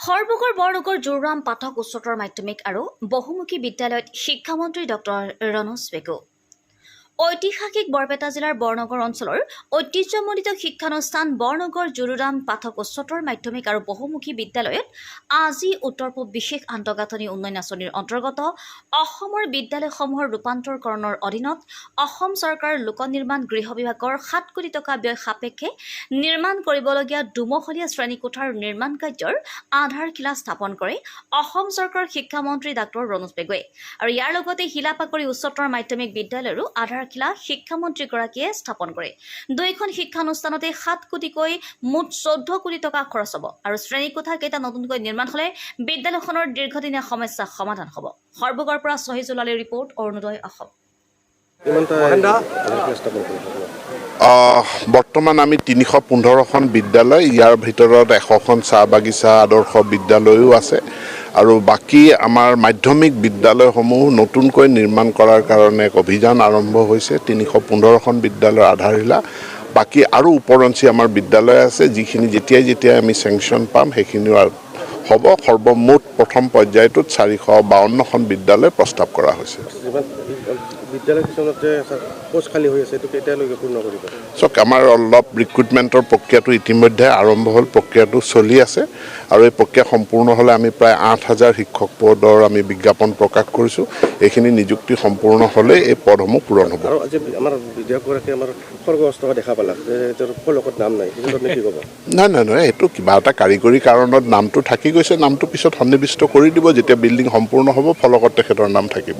সৰ্বগড় বৰনগৰ জোৰৰাম পাঠক উচ্চতৰ মাধ্যমিক আৰু বহুমুখী বিদ্যালয়ত শিক্ষামন্ত্ৰী ডক্টৰ ৰণোজ পেগু ঐতিহাসিক বৰপেটা জিলাৰ বৰনগৰ অঞ্চলৰ ঐতিহ্যমণ্ডিত শিক্ষানুষ্ঠান বৰনগৰ জোৰৰাম পাঠক উচ্চতৰ মাধ্যমিক আৰু বহুমুখী বিদ্যালয়ত আজি উত্তৰ পূব বিশেষ আন্তঃগাঁথনি উন্নয়ন আঁচনিৰ অন্তৰ্গত অসমৰ বিদ্যালয়সমূহৰ ৰূপান্তৰকৰণৰ অধীনত অসম চৰকাৰৰ লোক নিৰ্মাণ গৃহ বিভাগৰ 7 কোটি টকা ব্যয় সাপেক্ষে নিৰ্মাণ কৰিবলগীয়া দুমহলীয়া শ্ৰেণীকোঠাৰ নিৰ্মাণ কাৰ্যৰ আধাৰশিলা স্থাপন কৰে অসম চৰকাৰৰ শিক্ষামন্ত্ৰী ডক্টৰ ৰণোজ পেগুৱে আৰু ইয়াৰ লগতে শিলাপাকৰি উচ্চতৰ মাধ্যমিক বিদ্যালয়ৰো আধাৰশিলা শিক্ষামন্ত্ৰীগৰাকীয়ে স্থাপন কৰে। দুইখন শিক্ষানুষ্ঠানতে 7 কোটিকৈ মুঠ 14 কোটি টকা খৰচ হ'ব আৰু শ্ৰেণীকোঠা কেইটা নতুনকৈ নিৰ্মাণ হ'লে বিদ্যালয়খনৰ দীৰ্ঘদিনীয়া সমস্যা সমাধান হ'ব। সৰ্বগড়ৰ পৰা সহিজুল আলীৰ ৰিপৰ্ট অৰুণোদয় অসম। বৰ্তমান আমি 315খন বিদ্যালয়, ইয়াৰ ভিতৰত 100খন চাহ বাগিচা আদৰ্শ বিদ্যালয়ো আছে আৰু বাকী আমাৰ মাধ্যমিক বিদ্যালয়সমূহ নতুনকৈ নিৰ্মাণ কৰাৰ কাৰণে এক অভিযান আৰম্ভ হৈছে। 315খন বিদ্যালয়ৰ আধাৰশিলা বাকী আৰু উপৰঞ্চি আমাৰ বিদ্যালয় আছে, যিখিনি যেতিয়াই আমি চেংচন পাম সেইখিনিও হ'ব। সৰ্বমুঠ প্ৰথম পৰ্যায়টোত 452খন বিদ্যালয় প্ৰস্তাৱ কৰা হৈছে। চাওক, আমাৰ অলপ ৰিক্ৰুটমেণ্টৰ প্ৰক্ৰিয়াটো ইতিমধ্যে আৰম্ভ হ'ল, প্ৰক্ৰিয়াটো চলি আছে আৰু এই প্ৰক্ৰিয়া সম্পূৰ্ণ হ'লে আমি প্ৰায় 8000 শিক্ষক পদৰ আমি বিজ্ঞাপন প্ৰকাশ কৰিছোঁ। এইখিনি নিযুক্তি সম্পূৰ্ণ হ'লে এই পদসমূহ পূৰণ হ'ব। নাই, এইটো কিবা এটা কাৰিকৰী কাৰণত নামটো থাকি গৈছে, নামটো পিছত সন্নিৱিষ্ট কৰি দিব। যেতিয়া বিল্ডিং সম্পূৰ্ণ হ'ব ফলকত তেখেতৰ নাম থাকিব।